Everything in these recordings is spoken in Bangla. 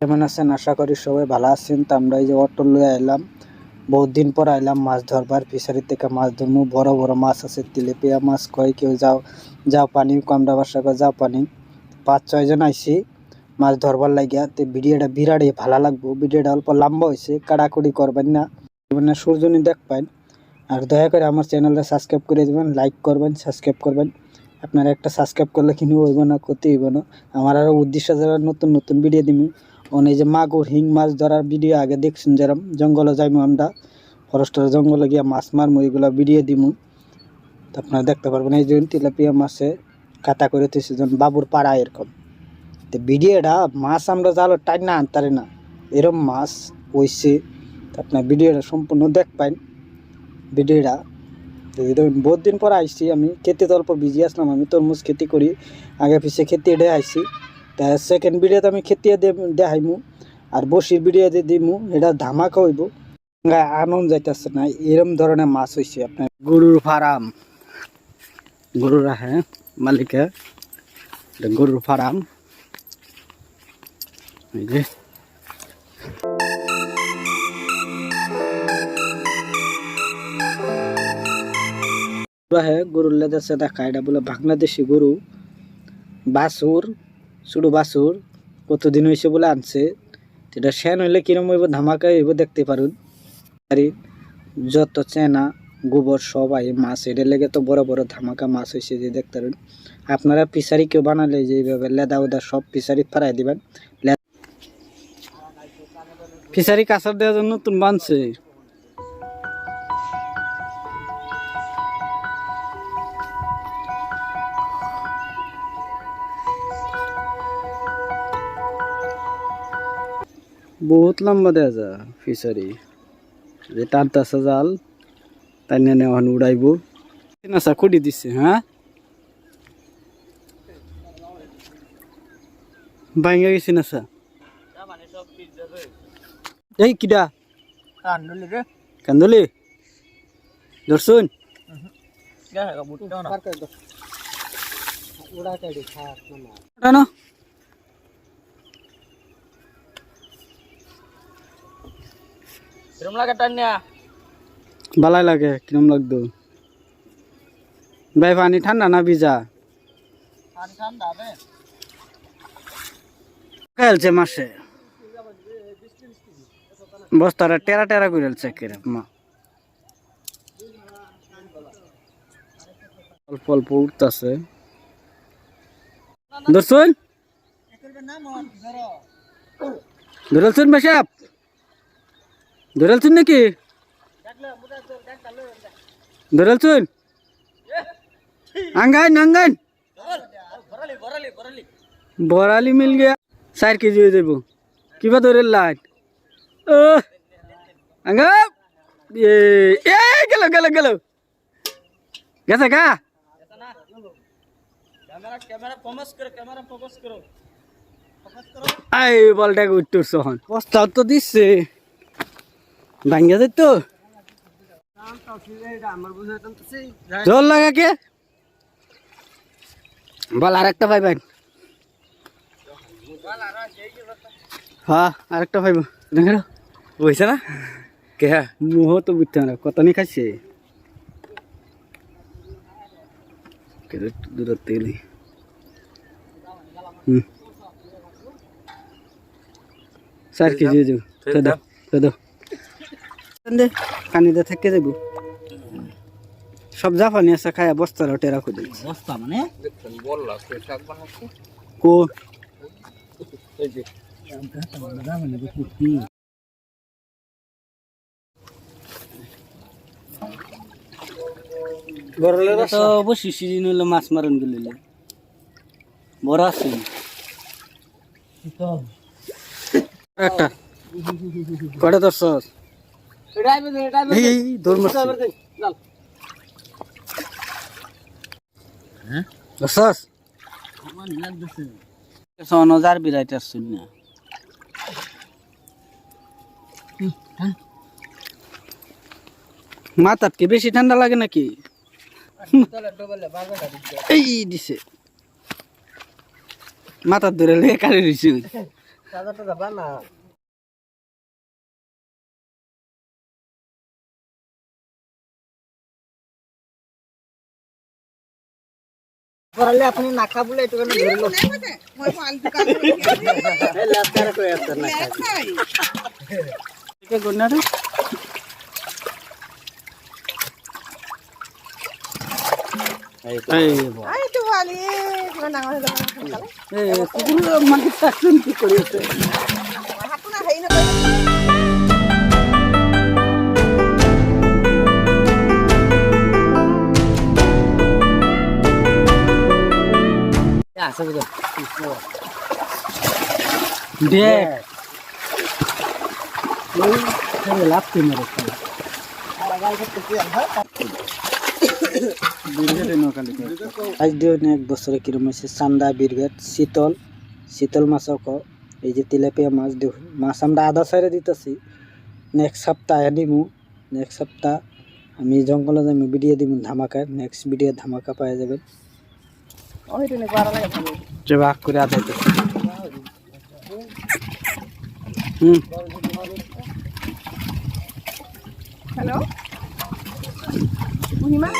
কেমন আছেন? আশা করি সবাই ভালো আছেন। তো আমরা এই যে অটো লয়ে আইলাম, বহুত দিন পর আইলাম মাছ ধরবার। ফিশারি থেকে মাছ ধরবো, বড় বড় মাছ আছে, তেলেপিয়া মাছ কয়, কেউ যাও যাও পানি, কমডা বাসা কয় যাও পানি। 5-6 জন আইসি মাছ ধরবার লাগিয়া। তো ভিডিওটা বিরাটই ভালো লাগবো। ভিডিওটা অল্প লম্বা হয়েছে, কাড়াকুড়ি করবেন না, মানে সূর্যনি দেখ পাইন। আর দয়া করে আমার চ্যানেলটা সাবস্ক্রাইব করে দেবেন, লাইক করবেন, সাবস্ক্রাইব করবেন। আপনারা একটা সাবস্ক্রাইব করলে কিন্তু হইব না, ক্ষতি হইব না। আমার আরও উদ্দেশ্য যারা নতুন নতুন ভিডিও দিব, এই যে মাগুর হিং মাছ ধরার ভিডিও আগে দেখছেন, যেরকম জঙ্গলে যাইমু আমরা, ফরেস্টের জঙ্গলে গিয়া মাছ মারমু, এগুলো ভিডিও দিমু। তো আপনারা দেখতে পারবেন এই যে তেলাপিয়া মাছে কাটা করে তুই যেন বাবুর পাড়া এরকম। তো ভিডিওটা মাছ আমরা জালো টাইম না আনতারে না, এরকম মাছ হইছে। আপনার ভিডিওটা সম্পূর্ণ দেখ পাইন। ভিডিওটা বহুত দিন পর আইসি আমি, খেতে তো অল্প বিজি আসলাম। আমি তরমুজ খেতি করি, আগে পিছিয়ে খেতে ডে আইসি। তা সেকেন্ড ভিডিওতে আমি খেতে দেখাইমু, আর বসির ভিডিও দিয়ে দিমু। এটা ধামাকা হইব, আনন্দ যাইতেছে না, এরম ধরনের মাছ হয়েছে। আপনার গরুর ফার্ম, গরু রাখে মালিকে, গরুর ফার্ম। এই যে গরুর লেদার সেটা খায়, এটা বলে বাংলাদেশি গরু, বাছুর, ছোটো বাছুর, কতদিন হয়েছে বলে আনছে। এটা শ্যান হইলে কিরম হইব, ধামাকা হইব, দেখতে পারুন। আর যত চেনা গোবর সবাই মাছ, এটা লেগে তো বড় বড় ধামাকা মাছ হয়েছে, যে দেখতে পারুন। আপনারা পিসারি কেউ বানালে যে এইভাবে লেদা উদা সব পিসারি ফারাই দিবেন। ফিসারি কাঁচার দেওয়ার জন্য নতুন বানছে। বহুত লম্বা দেওয়া যা ফিসারি, যে টানতেছে জাল, তাই নিয়ে ওখানে উড়াইব। নাসা খুঁড়ি দিচ্ছে, হ্যাঁ ভাঙ্গা গেছি নাসা। এই কিডা কান্দলি ধরছুন বালাই লাগে, কিরম লাগতো ভাই? পানি ঠান্ডা না ভিজা? খেলছে মাসে বস্তাটা টেরা টেরা করে মা, অল্প অল্প উঠতেছে। ধরছুন ধরেলছুন বেশাপ, ধরেলছুন নাকি? ধরেলছুন আঙ্গান আঙ্গান বরালি মিল গিয়া 4 কেজি হয়ে যাব। কিবা ধরেল লাইট ও আঙ্গা এ গেল গেল গেল গেছে গা। এই বলটাকে উঠতেছ হন, প্রস্তাব তো দিচ্ছে ভাঙ্গা যেত। জল লাগা কে বল, আর একটা পাইবেন? হ্যাঁ আরেকটা পাইব, বুঝছে না কে? মুহ তো বুঝতে না, কত নি খাইছে দূর তেল। চার কেজি কানিতে থেকে যাব। সব জাপানি আছে, খায়া বস্তার টেরা খুঁজে বস্তা মানে কো অবশ্যই সিজন হলো মাছ মারন গেলে বড় আছে একটা কটা দশ অনজার বিরাইতে আসছেন না। মাথার কি বেশি ঠান্ডা লাগে নাকি? এই দিছে মাথার ধরে লেগে কারে দিছে। পরালে আপনি নাকা বলে একটু ধরে লো মই ফালতু কাম করে এই লাস্টারে কই আছে না খাই ঠিক আছে গন্নারে এই তো ভালি কোন না হলে এই কুকুর মানে শাসন কি করিছে হাতু না খাই না আসে বুঝো দেখ ওই ছেলে লাফতে মেরে আজ দিয়ে এক বছরে কিরম হয়েছে চান্দা বিরগেট শীতল মাছও এই যে তেলাপিয়া মাছ দিও মাছ আমরা আধা সাইডে দিতেছি নেক্সট সপ্তাহে দিমু নেক্সট সপ্তাহ আমি জঙ্গলে যাই ভিডিও দিব ধামাকা নেক্সট ভিডিও ধামাকা পাওয়া যাবে যে ভাগ করে আদাইতে হ্যালো মহিমা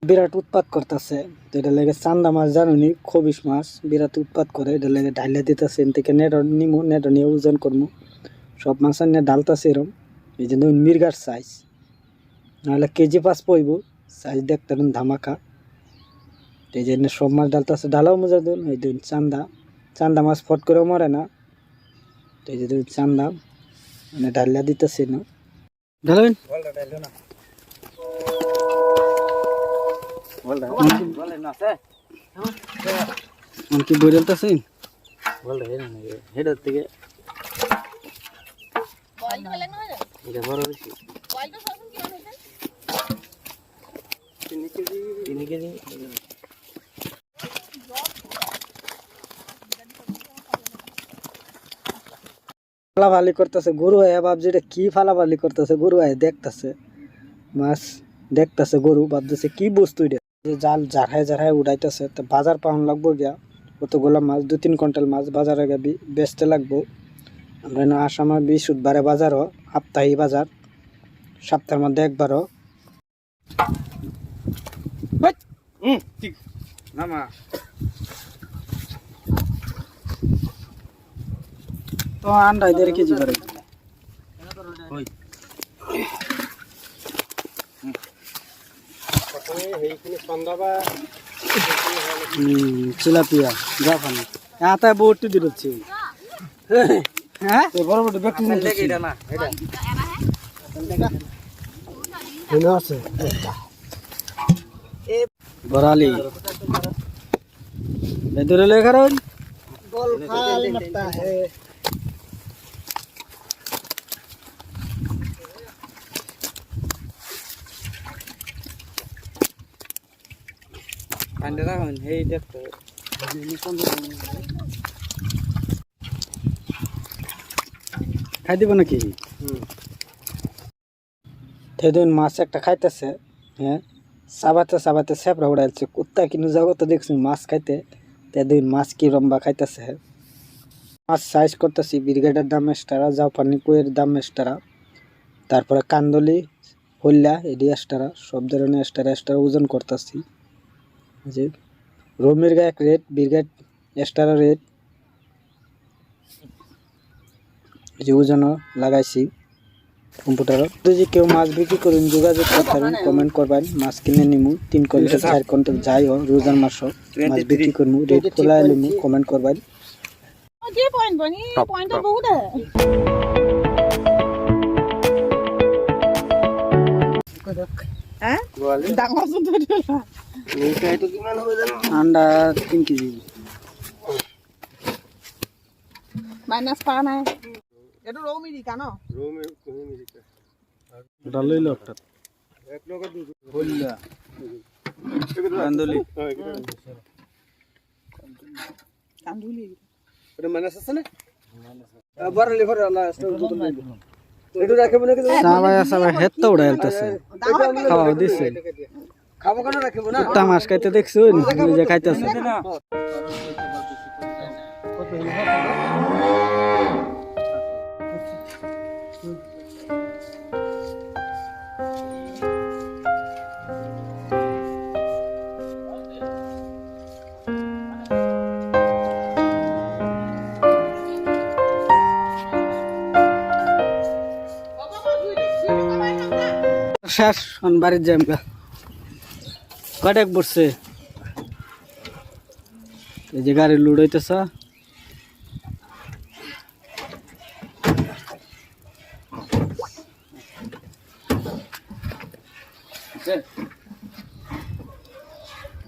বিরাট উৎপাত করতেছে এটা লেগে চান্দা মাছ জানুনি খবিস মাছ বিরাট উৎপাত করে এটা লেগে ঢাইলা দিতেছে এন থেকে নেট নিমু নেট নিয়ে ওজন করবো সব মাছ নিয়ে ডালতেছে এরম এই জন্য মির্গার সাইজ নাহলে কেজি 5 পইব সাইজ দেখতে ধামাকা এই জন্য সব মাছ ডালতেছে ডালাও মজা দিন এই দিন চান্দা মাছ ফট করেও মরে না তো এই যে চান্দা মানে ডালিয়া দিতেছে না ঢালেন কি বই ডালতেছে হেডার থেকে এটা বড় বেশি 3 কেজি ফালাফালি করতেছে গরু হয় ভাবছি এটা কি ফালাফালি করতেছে গরু হয় দেখতেছে মাছ দেখতেছে গরু ভাবতেছে কি বস্তু এটা জাল জারহায় উড়াইতেছে তো বাজার পাওয়ান লাগবো গিয়া কতগুলো মাছ 2-3 কুইন্টাল মাছ বাজারে গিয়ে বেচতে লাগবো আমরা না আসামে বৃহস্পতিবারে বাজারও সাপ্তাহিক বাজার সপ্তাহের মধ্যে একবারও ঠিক নামা তো আন্ডা 1.5 কেজি করে চিলাপিয়া জাপানি আতা বটি দিচ্ছি হ্যাঁ বড় বড় ব্যক্তি এটা না এটা এটা আছে বরালি इधर ले करो गोल फाल लगता है अंडा हन हे देखो খাই দিব নাকি তেদিন মাছ একটা খাইতেছে হ্যাঁ সাবাতে সেপরা উড়াইছে কুত্তা কিনু যাবো তো দেখছি মাছ খাইতে তেদিন মাছ কি রম্বা খাইতেছে মাছ সাইজ করতেছি ব্রিগেডের দাম এক্সট্রা জাপানি কুয়ের দাম এক্সট্রা তারপরে কান্দলি হল্লা এডি এক্সট্রা সব ধরনের এক্সট্রা ওজন করতেছি যে রোমের গা এক রেট ব্রিগেড এক্সট্রা রেট যে ওজন লাগাইছি কম্পিউটার যদি কেউ মাছ বিক্রি করুন যোগাযোগ করতে কমেন্ট করবেন মাছ কিনে নিমু 3 কুইন্টাল 4 কুইন্টাল যাই হোক রোজার মাস মাছ বিক্রি করমু রেট খোলা নিমু কমেন্ট করবেন যে পয়েন্ট বনি পয়েন্ট তো বহুত হ্যাঁ ডাঙৰ সুন্দৰ দিলা এইটো কিমান হ'ব জানো আন্ডা 3 কেজি মাইনাস পাৰা নাই এটো রৌ মিরিকা ন রৌ মিরিকা ডালই লকটা এক লগা দুটো হল্লা কান্দুলি কান্দুলি এটা মাইনাস আছে না বড় লিভার আলা স্টোর দুটো সবাই হেত উড়ে আলতেছে খাওয়া দিছে কুত্তা মাছ খাইতে দেখছুন নিজে খাইতেছে শেষ বাড়ির যাই আমরা কটাক পড়ছে এই যে গাড়ি লুড হইতেছে